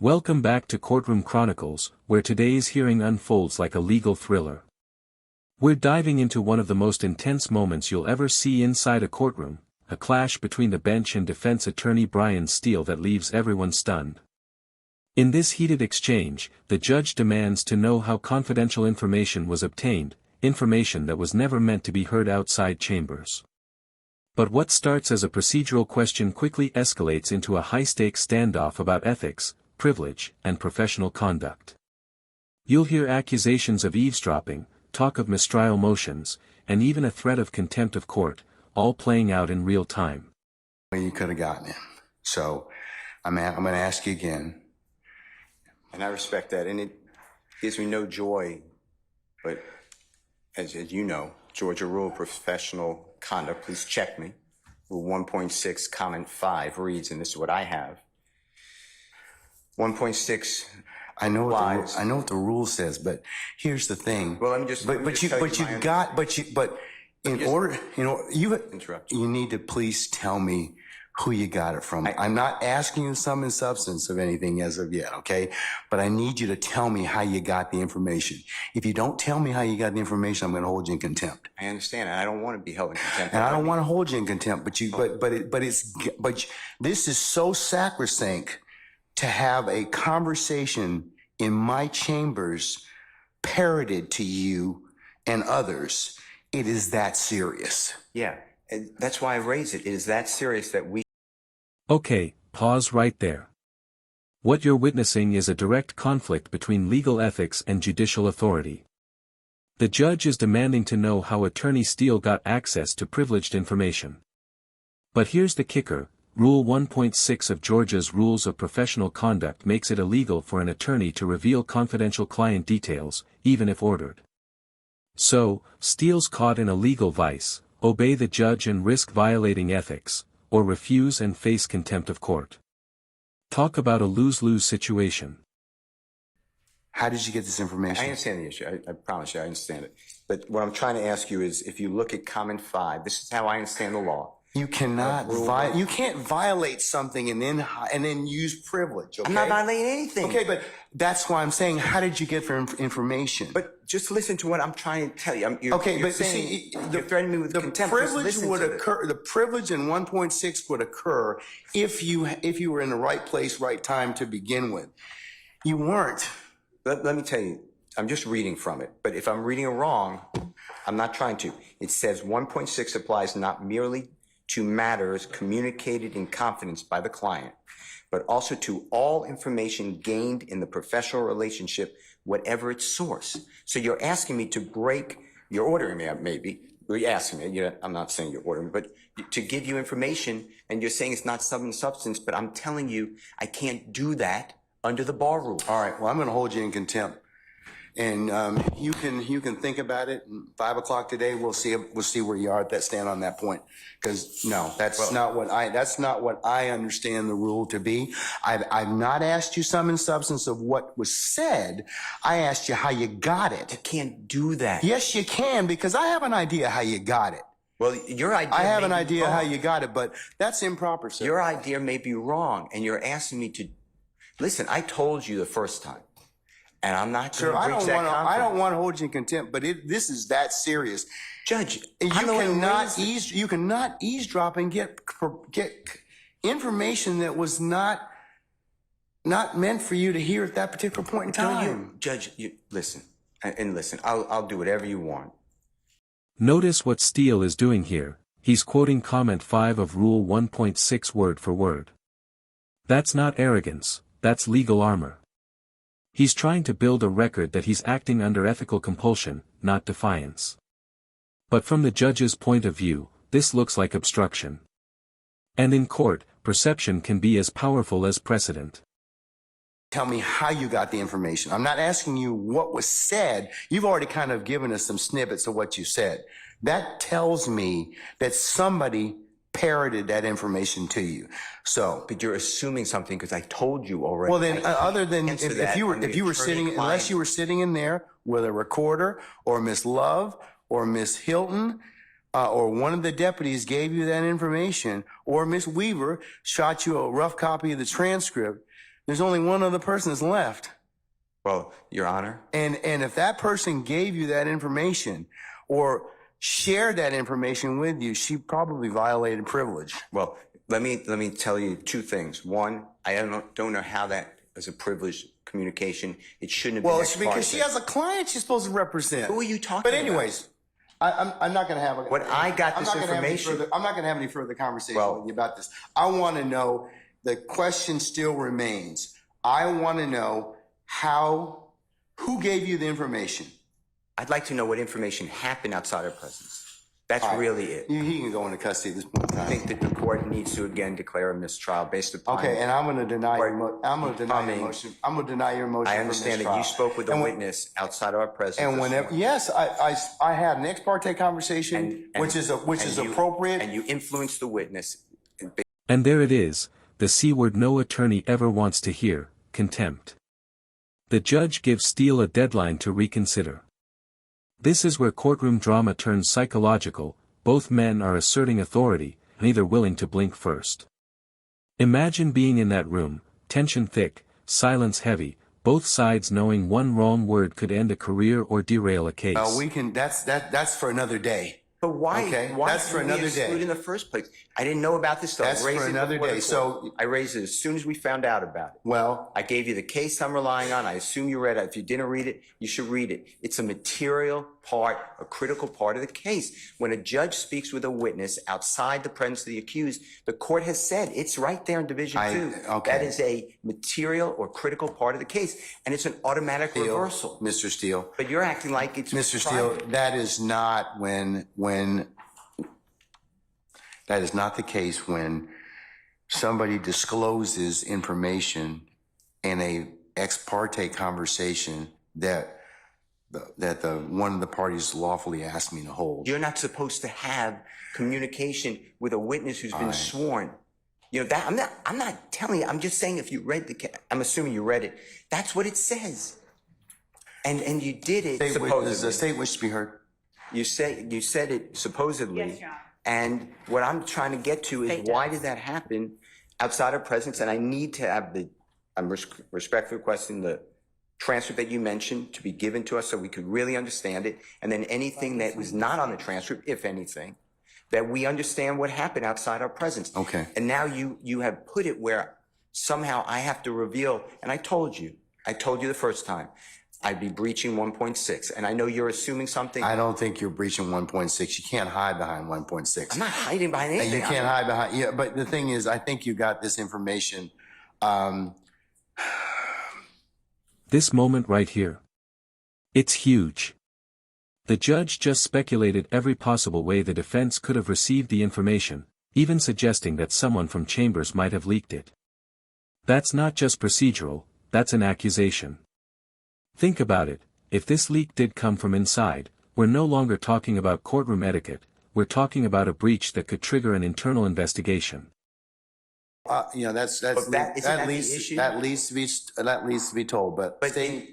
Welcome back to Courtroom Chronicles, where today's hearing unfolds like a legal thriller. We're diving into one of the most intense moments you'll ever see inside a courtroom, a clash between the bench and defense attorney Brian Steele that leaves everyone stunned. In this heated exchange, the judge demands to know how confidential information was obtained, information that was never meant to be heard outside chambers. But what starts as a procedural question quickly escalates into a high-stakes standoff about ethics, privilege, and professional conduct. You'll hear accusations of eavesdropping, talk of mistrial motions, and even a threat of contempt of court, all playing out in real time. You could have gotten him. So I'm going to ask you again. And I respect that. And it gives me no joy. But as you know, Georgia Rule of Professional Conduct, please check me. Rule 1.6, comment 5 reads, and this is what I have. 1.6. I know what the rule says, but here's the thing. Well, let me just. You need to please tell me who you got it from. I'm not asking you sum and substance of anything as of yet, okay? But I need you to tell me how you got the information. If you don't tell me how you got the information, I'm going to hold you in contempt. I understand. I don't want to be held in contempt. And I don't want to hold you in contempt, but this is so sacrosanct to have a conversation in my chambers parroted to you and others. It is that serious. Yeah, and that's why I raise it. It is that serious that we... Okay, pause right there. What you're witnessing is a direct conflict between legal ethics and judicial authority. The judge is demanding to know how Attorney Steele got access to privileged information. But here's the kicker. Rule 1.6 of Georgia's Rules of Professional Conduct makes it illegal for an attorney to reveal confidential client details, even if ordered. So, Steele's caught in a legal vice: obey the judge and risk violating ethics, or refuse and face contempt of court. Talk about a lose-lose situation. How did you get this information? I understand the issue. I promise you I understand it. But what I'm trying to ask you is, if you look at comment 5, this is how I understand the law. You cannot you can't violate something and then use privilege, okay? I'm not violating anything. Okay, but that's why I'm saying, how did you get the information? But just listen to what I'm trying to tell you. You're saying, you're threatening me with contempt. The privilege in 1.6 would occur if you were in the right place, right time to begin with. You weren't. Let me tell you, I'm just reading from it. But if I'm reading it wrong, I'm not trying to. It says 1.6 applies not merely to matters communicated in confidence by the client, but also to all information gained in the professional relationship, whatever its source. So you're asking me to break, you're ordering me, maybe, you're asking me, I'm not saying you're ordering me, but to give you information, and you're saying it's not sum substance, but I'm telling you I can't do that under the bar rule. All right, well, I'm going to hold you in contempt. And you can think about it. 5 o'clock today, we'll see where you are at that stand on that point. Because no, that's not what I understand the rule to be. I've not asked you sum and substance of what was said. I asked you how you got it. You can't do that. Yes, you can, because I have an idea how you got it. Well, your idea. I have an idea how you got it, but that's improper, sir. Your idea may be wrong, and you're asking me to listen. I told you the first time. And I'm not going to breach that confidence. I don't want to hold you in contempt, but this is that serious. Judge, you cannot eavesdrop and get information that was not meant for you to hear at that particular point in time. Judge, listen, and listen, I'll do whatever you want. Notice what Steele is doing here. He's quoting comment 5 of Rule 1.6 word for word. That's not arrogance, that's legal armor. He's trying to build a record that he's acting under ethical compulsion, not defiance. But from the judge's point of view, this looks like obstruction. And in court, perception can be as powerful as precedent. Tell me how you got the information. I'm not asking you what was said. You've already kind of given us some snippets of what you said. That tells me that somebody parroted that information to you. So, but you're assuming something because I told you already. Well, then, other than if you were sitting, unless you were sitting in there with a recorder, or Miss Love, or Miss Hilton, or one of the deputies gave you that information, or Miss Weaver shot you a rough copy of the transcript, There's only one other person that's left. Well, Your Honor. And if that person gave you that information or shared that information with you, she probably violated privilege. Well, let me tell you two things. One, I don't know how that is a privileged communication. It shouldn't have been. Well, it's because she has a client she's supposed to represent. Who are you talking But about? anyways, I'm not going to have a. When I got this information, I'm not going to have any further conversation with you about this. I want to know. The question still remains. I want to know who gave you the information? I'd like to know what information happened outside our presence. That's really it. He can go into custody at this point in time. I think that the court needs to again declare a mistrial based upon. Okay, and I'm going to deny your motion. I'm going to deny your motion. I understand that you spoke with a witness outside of our presence. And whenever, yes, I had an ex parte conversation, which is appropriate. And you influenced the witness. And there it is, the C word no attorney ever wants to hear, contempt. The judge gives Steele a deadline to reconsider. This is where courtroom drama turns psychological. Both men are asserting authority, neither willing to blink first. Imagine being in that room, tension thick, silence heavy, both sides knowing one wrong word could end a career or derail a case. That's for another day. But why? Okay, why that's for another day. In the first place, I didn't know about this stuff. That's for another day. So I raised it as soon as we found out about it. Well, I gave you the case I'm relying on. I assume you read it. If you didn't read it, you should read it. It's a material part, a critical part of the case. When a judge speaks with a witness outside the presence of the accused, the court has said it's right there in Division 2. Okay. That is a material or critical part of the case, and it's an automatic reversal. Mr. Steele. But you're acting like it's Mr. Steele, that is not that is not the case when somebody discloses information in a ex parte conversation that one of the parties lawfully asked me to hold. You're not supposed to have communication with a witness who's been sworn. You know that I'm not telling you. I'm just saying if you read I'm assuming you read it. That's what it says. And you did it. Does the state wish to be heard? You said it supposedly. Yes, Your Honor. And what I'm trying to get to is why did that happen outside our presence? And I need to have I'm respectfully requesting the transcript that you mentioned to be given to us so we could really understand it. And then anything that was not on the transcript, if anything, that we understand what happened outside our presence. Okay. And now you have put it where somehow I have to reveal, and I told you the first time, I'd be breaching 1.6. And I know you're assuming something. I don't think you're breaching 1.6. You can't hide behind 1.6. I'm not hiding behind anything. You can't hide behind, yeah, but the thing is, I think you got this information. This moment right here. It's huge. The judge just speculated every possible way the defense could have received the information, even suggesting that someone from Chambers might have leaked it. That's not just procedural, that's an accusation. Think about it, if this leak did come from inside, we're no longer talking about courtroom etiquette, we're talking about a breach that could trigger an internal investigation. That needs to be told. But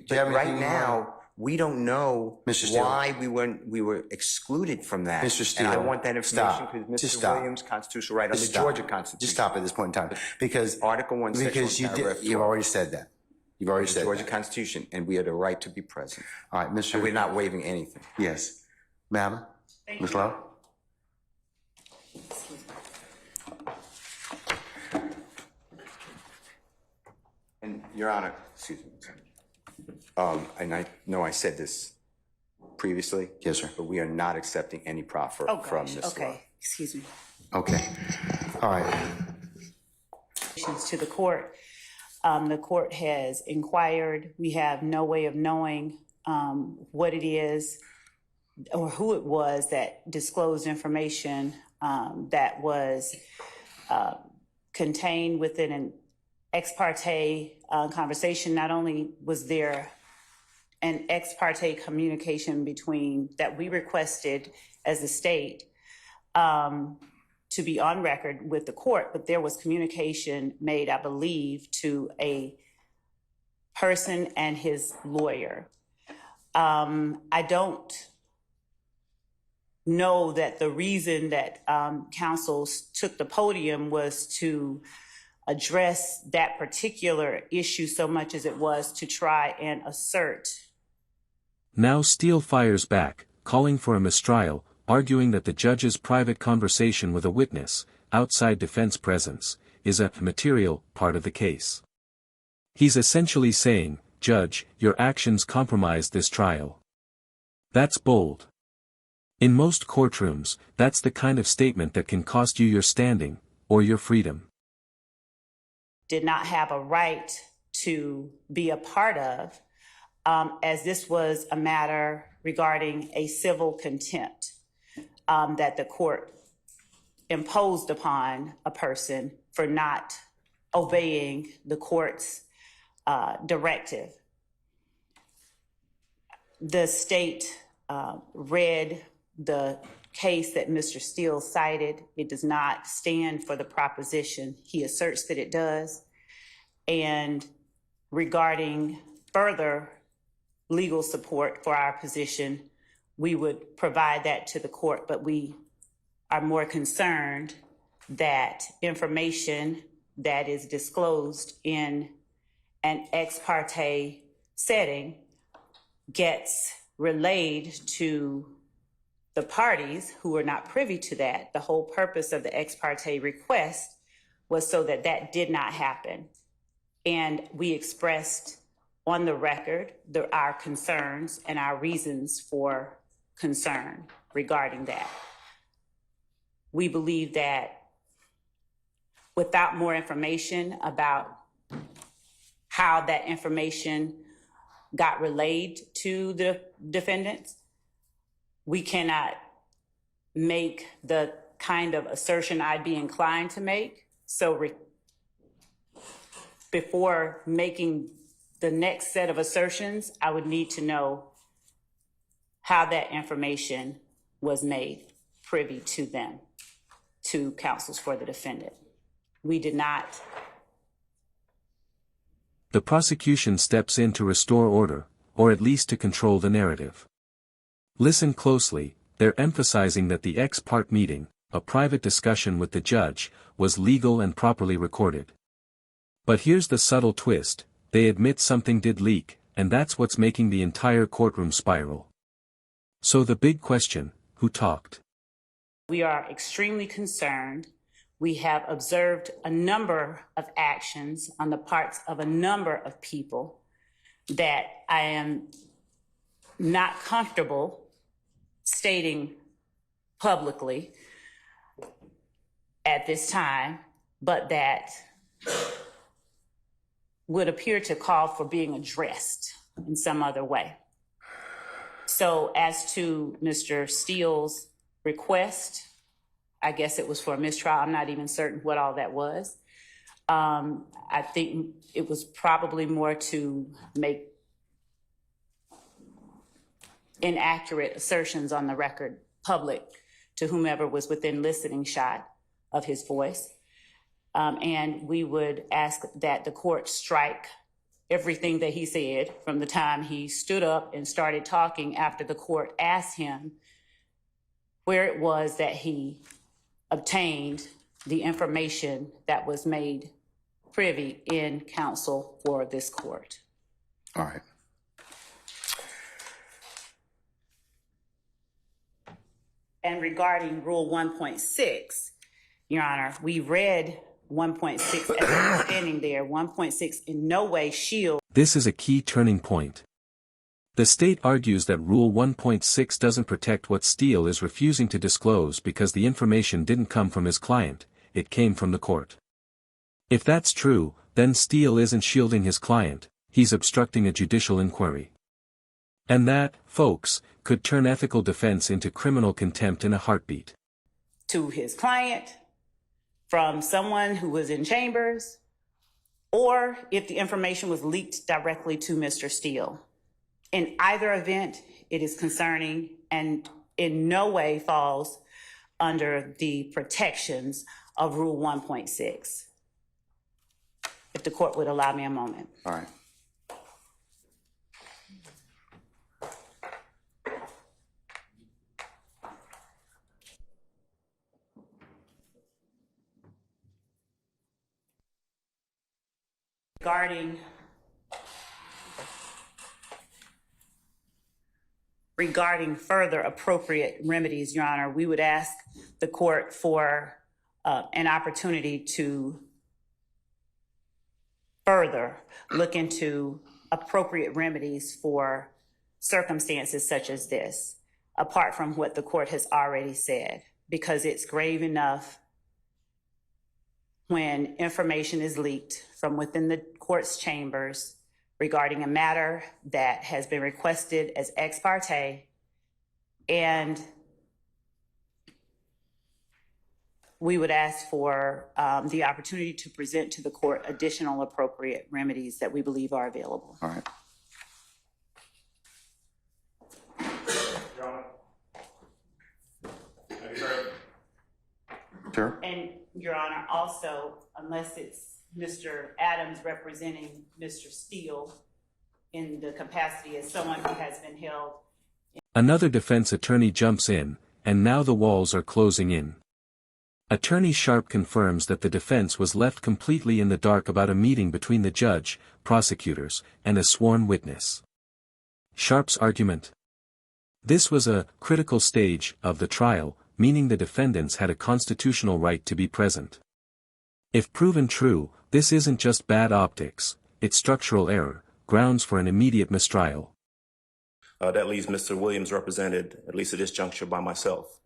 right now, we don't know Mr. Steele, why we were excluded from that. Mr. Steele, and I want that information because Mr. Williams' constitutional right under the Georgia Constitution. Just stop at this point in time, because Article 1, Section 1, you've already said that. You've already said Georgia that. Constitution, and we have the right to be present. All right, Mr. And we're not waiving anything. Yes, Madam, Ms. Love. And Your Honor, excuse me. And I know I said this previously. Yes, sir. But we are not accepting any proffer from Ms. Love. Okay, excuse me. Okay. All right. To the court. The court has inquired. We have no way of knowing what it is or who it was that disclosed information that was contained within an ex parte conversation. Not only was there an ex parte communication between that we requested as a state to be on record with the court, but there was communication made, I believe, to a person and his lawyer. I don't know that the reason that counsel took the podium was to address that particular issue so much as it was to try and assert. Now Steele fires back, calling for a mistrial, arguing that the judge's private conversation with a witness, outside defense presence, is a material part of the case. He's essentially saying, "Judge, your actions compromised this trial." That's bold. In most courtrooms, that's the kind of statement that can cost you your standing, or your freedom. Did not have a right to be a part of, as this was a matter regarding a civil contempt that the court imposed upon a person for not obeying the court's directive. The state read the case that Mr. Steele cited. It does not stand for the proposition he asserts that it does. And regarding further legal support for our position, we would provide that to the court, but we are more concerned that information that is disclosed in an ex parte setting gets relayed to the parties who are not privy to that. The whole purpose of the ex parte request was so that that did not happen. And we expressed on the record our concerns and our reasons for concern regarding that. We believe that without more information about how that information got relayed to the defendants, we cannot make the kind of assertion I'd be inclined to make. So before making the next set of assertions, I would need to know how that information was made privy to them, to counsels for the defendant. We did not. The prosecution steps in to restore order, or at least to control the narrative. Listen closely, they're emphasizing that the ex parte meeting, a private discussion with the judge, was legal and properly recorded. But here's the subtle twist, they admit something did leak, and that's what's making the entire courtroom spiral. So the big question, who talked? We are extremely concerned. We have observed a number of actions on the parts of a number of people that I am not comfortable stating publicly at this time, but that would appear to call for being addressed in some other way. So as to Mr. Steele's request, I guess it was for a mistrial. I'm not even certain what all that was. I think it was probably more to make inaccurate assertions on the record public to whomever was within listening shot of his voice. And we would ask that the court strike everything that he said from the time he stood up and started talking after the court asked him where it was that he obtained the information that was made privy in counsel for this court. All right. And regarding Rule 1.6, Your Honor, we read 1.6 as understanding there. 1.6 in no way shields. This is a key turning point. The state argues that Rule 1.6 doesn't protect what Steele is refusing to disclose because the information didn't come from his client, it came from the court. If that's true, then Steele isn't shielding his client, he's obstructing a judicial inquiry. And that, folks, could turn ethical defense into criminal contempt in a heartbeat. To his client, from someone who was in chambers, or if the information was leaked directly to Mr. Steele. In either event, it is concerning and in no way falls under the protections of Rule 1.6. If the court would allow me a moment. All right. regarding further appropriate remedies, Your Honor, we would ask the court for an opportunity to further look into appropriate remedies for circumstances such as this, apart from what the court has already said, because it's grave enough when information is leaked from within the court's chambers regarding a matter that has been requested as ex parte, and we would ask for the opportunity to present to the court additional appropriate remedies that we believe are available. All right. Sure. And Your Honor, also, unless it's Mr. Adams representing Mr. Steele in the capacity as someone who has been held. Another defense attorney jumps in, and now the walls are closing in. Attorney Sharp confirms that the defense was left completely in the dark about a meeting between the judge, prosecutors, and a sworn witness. Sharp's argument: this was a critical stage of the trial, meaning the defendants had a constitutional right to be present. If proven true, this isn't just bad optics, it's structural error, grounds for an immediate mistrial. That leaves Mr. Williams represented, at least at this juncture, by myself.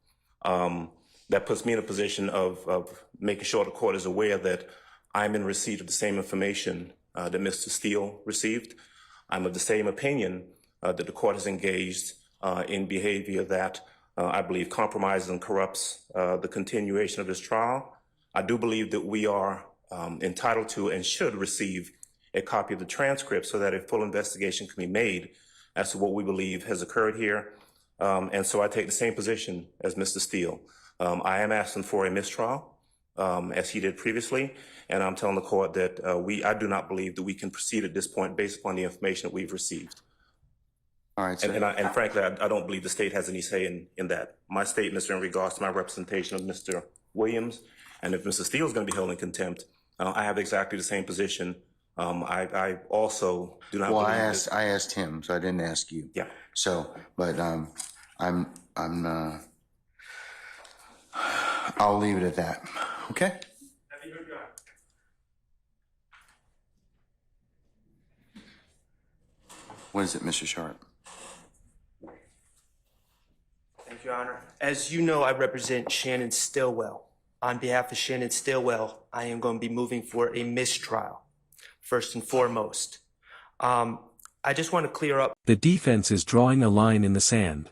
That puts me in a position of making sure the court is aware that I'm in receipt of the same information that Mr. Steele received. I'm of the same opinion that the court has engaged in behavior that I believe compromises and corrupts the continuation of this trial. I do believe that we are entitled to and should receive a copy of the transcript so that a full investigation can be made as to what we believe has occurred here. And so I take the same position as Mr. Steele. I am asking for a mistrial, as he did previously, and I'm telling the court that I do not believe that we can proceed at this point based upon the information that we've received. All right, sir. And frankly, I don't believe the state has any say in that. My statements are in regards to my representation of Mr. Williams, and if Mr. Steele is going to be held in contempt, I have exactly the same position. I also do not. Well, believe I asked him, so I didn't ask you. Yeah. So, but I'll leave it at that. Okay. What is it, Mr. Sharp? Thank you, Your Honor. As you know, I represent Shannon Stillwell. On behalf of Shannon Stillwell, I am going to be moving for a mistrial, first and foremost. I just want to clear up. The defense is drawing a line in the sand.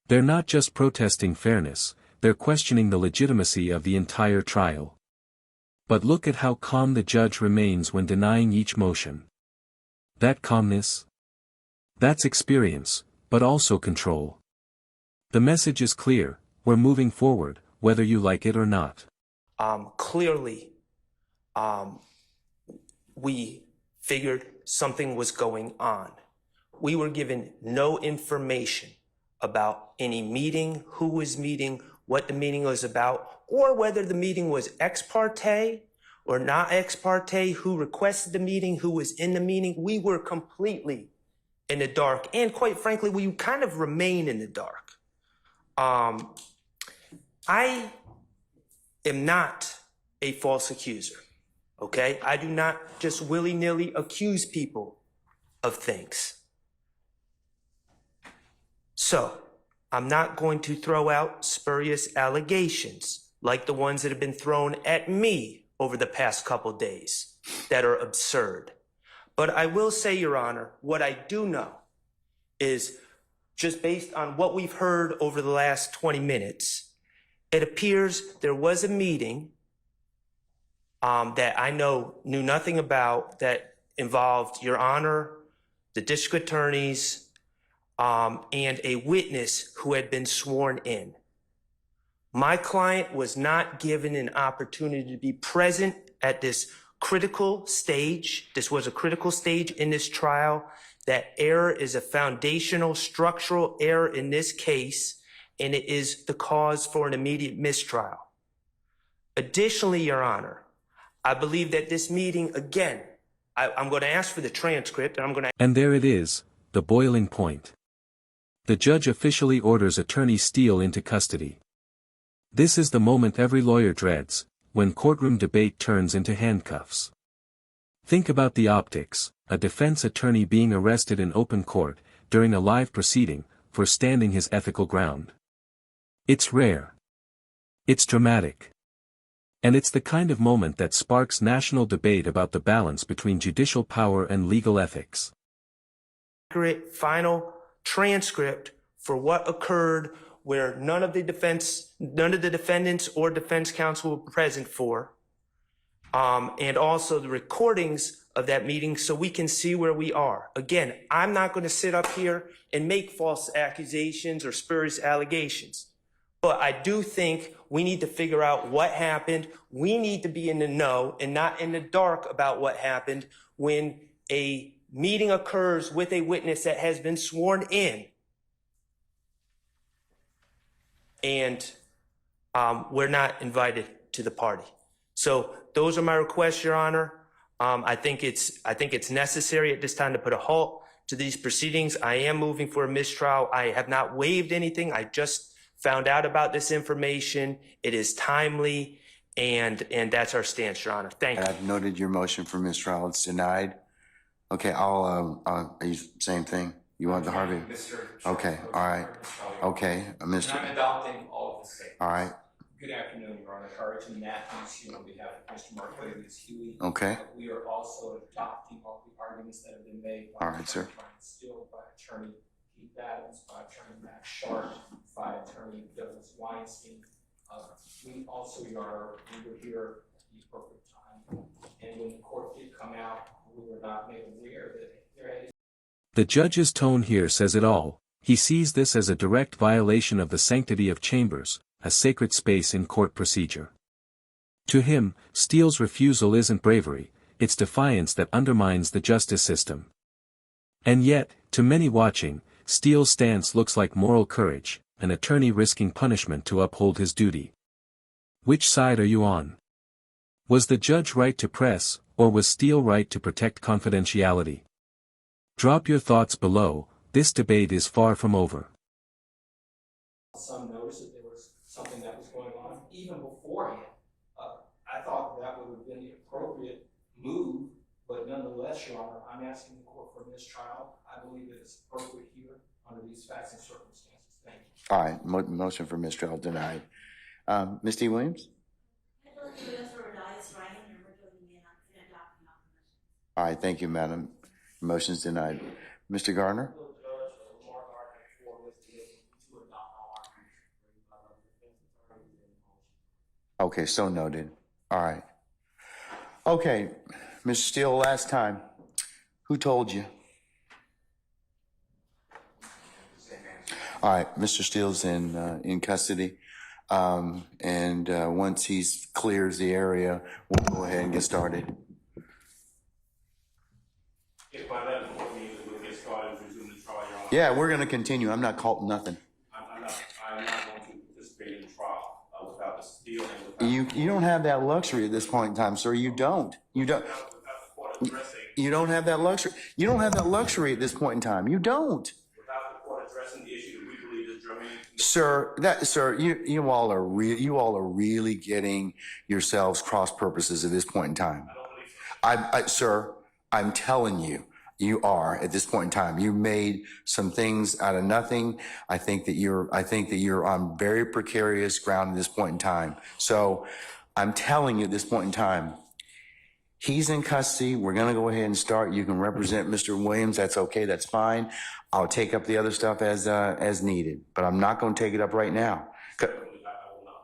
They're not just protesting fairness, they're questioning the legitimacy of the entire trial. But look at how calm the judge remains when denying each motion. That calmness? That's experience, but also control. The message is clear: we're moving forward, whether you like it or not. Clearly, we figured something was going on. We were given no information about any meeting, who was meeting, what the meeting was about, or whether the meeting was ex parte or not ex parte, who requested the meeting, who was in the meeting. We were completely in the dark, and quite frankly, we kind of remain in the dark. I am not a false accuser, okay? I do not just willy-nilly accuse people of things. So, I'm not going to throw out spurious allegations like the ones that have been thrown at me over the past couple days that are absurd. But I will say, Your Honor, what I do know is, just based on what we've heard over the last 20 minutes, it appears there was a meeting that I knew nothing about that involved Your Honor, the district attorneys, and a witness who had been sworn in. My client was not given an opportunity to be present at this critical stage. This was a critical stage in this trial. That error is a foundational structural error in this case, and it is the cause for an immediate mistrial. Additionally, Your Honor, I believe that this meeting, again, I'm going to ask for the transcript, and I'm going to. And there it is, the boiling point. The judge officially orders Attorney Steele into custody. This is the moment every lawyer dreads, when courtroom debate turns into handcuffs. Think about the optics, a defense attorney being arrested in open court, during a live proceeding, for standing his ethical ground. It's rare. It's dramatic. And it's the kind of moment that sparks national debate about the balance between judicial power and legal ethics. Accurate final transcript for what occurred where none of the defendants or defense counsel were present for, and also the recordings of that meeting so we can see where we are. Again, I'm not going to sit up here and make false accusations or spurious allegations, but I do think we need to figure out what happened. We need to be in the know and not in the dark about what happened when a meeting occurs with a witness that has been sworn in, and we're not invited to the party. So those are my requests, Your Honor. I think it's necessary at this time to put a halt to these proceedings. I am moving for a mistrial. I have not waived anything. I just found out about this information. It is timely, and that's our stance, Your Honor. Thank you. I've noted your motion for mistrial. It's denied. Okay, are you same thing? You want the Harvey? Okay, all right. Okay, Mr. I'm adopting all of the statements. All right. Good afternoon, Your Honor. Carlton Matthews here on behalf of Mr. Mark Huey. Okay. We are also adopting all the arguments that have been made by All right, sir. Steele, by Attorney Keith Adams, by Attorney Max Sharp, by Attorney Douglas Weinstein. We also, Your Honor, we were here at the appropriate time, and when the court did come out, we were not made aware that there had. The judge's tone here says it all. He sees this as a direct violation of the sanctity of chambers, a sacred space in court procedure. To him, Steele's refusal isn't bravery, it's defiance that undermines the justice system. And yet, to many watching, Steele's stance looks like moral courage, an attorney risking punishment to uphold his duty. Which side are you on? Was the judge right to press, or was Steele right to protect confidentiality? Drop your thoughts below. This debate is far from over. Some notice that there was something that was going on even beforehand. I thought that would have been the appropriate move, but nonetheless, Your Honor, I'm asking the court for a mistrial. I believe that it's appropriate here under these facts and circumstances. Thank you. All right, motion for mistrial denied. Ms. D. Williams? All right, thank you, madam. Motion's denied. Mr. Garner? Okay, so noted. All right. Okay, Mr. Steele, last time. Who told you? All right, Mr. Steele's in custody. And once he clears the area, we'll go ahead and get started. If by that point means that we'll get started and resume the trial, Your Honor. Yeah, we're going to continue. I'm not calling nothing. I'm not going to participate in the trial without the Steele and without You don't have that luxury at this point in time, sir. You don't. You don't. without the court addressing. You don't have that luxury. You don't have that luxury at this point in time. You don't. Without the court addressing the issue that we believe is germane. Sir, you all are really getting yourselves cross purposes at this point in time. I don't believe so. Sir, I'm telling you, you are at this point in time. You made some things out of nothing. I think that you're on very precarious ground at this point in time. So I'm telling you at this point in time, he's in custody. We're going to go ahead and start. You can represent Mr. Williams. That's okay. That's fine. I'll take up the other stuff as needed, but I'm not going to take it up right now. Respectfully, I will not.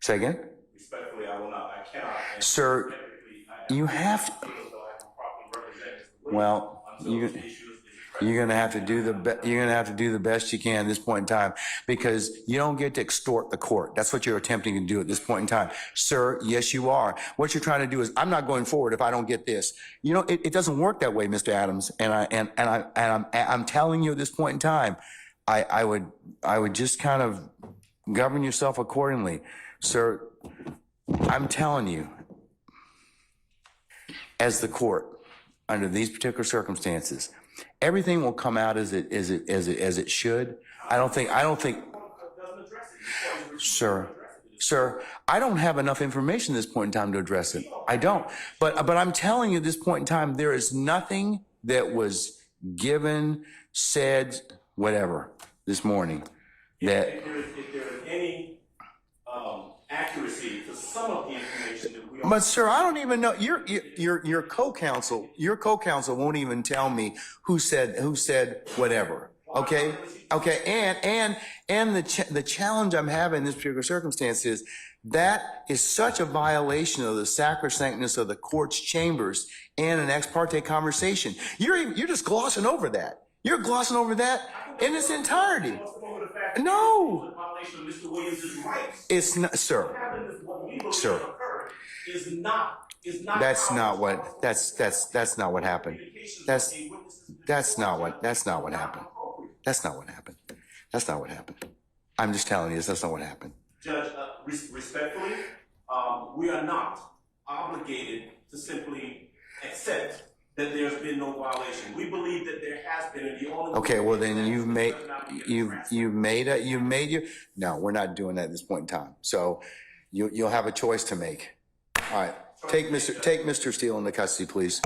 Say again? Respectfully, I will not. I cannot. And Sir, technically, I you have to. feel as though I can properly represent Mr. Williams Well, until this issue is you're gonna have to do the best you can at this point in time, because you don't get to extort the court. That's what you're attempting to do at this point in time, sir. Yes, you are. What you're trying to do is, I'm not going forward if I don't get this. You know, it doesn't work that way, Mr. Adams. And I'm telling you at this point in time, I would just kind of govern yourself accordingly, sir. I'm telling you, as the court, under these particular circumstances, everything will come out as it should. I don't think, sir, I don't have enough information at this point in time to address it. I don't. But I'm telling you at this point in time, there is nothing that was given, said, whatever, this morning. That If there is any accuracy to some of the information that we don't. But sir, I don't even know. Your co-counsel won't even tell me who said whatever. Okay. And the challenge I'm having in this particular circumstance is that is such a violation of the sacrosanctness of the court's chambers and an ex parte conversation. You're just glossing over that. You're glossing over that in its entirety. No. It's not, sir. Sir. That's not what happened. That's not what happened. That's not what happened. That's not what happened. I'm just telling you, that's not what happened. Judge, respectfully, we are not obligated to simply accept that there's been no violation. We believe that there has been, and the only. Okay, well then you've made your. No, we're not doing that at this point in time. So you'll have a choice to make. All right, take Mr. Steele into custody, please.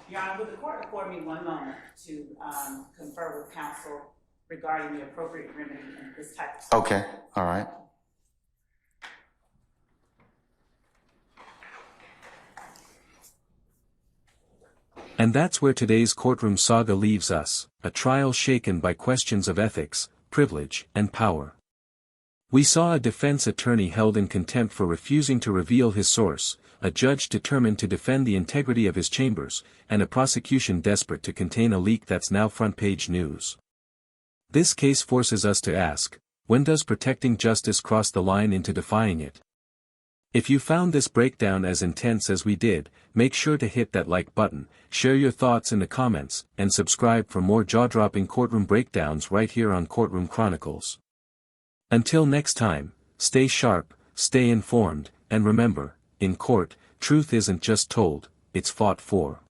Your Honor, would the court afford me one moment to confer with counsel regarding the appropriate remedy in this type of situation? Okay, all right. And that's where today's courtroom saga leaves us, a trial shaken by questions of ethics, privilege, and power. We saw a defense attorney held in contempt for refusing to reveal his source, a judge determined to defend the integrity of his chambers, and a prosecution desperate to contain a leak that's now front-page news. This case forces us to ask, when does protecting justice cross the line into defying it? If you found this breakdown as intense as we did, make sure to hit that like button, share your thoughts in the comments, and subscribe for more jaw-dropping courtroom breakdowns right here on Courtroom Chronicles. Until next time, stay sharp, stay informed, and remember, in court, truth isn't just told, it's fought for.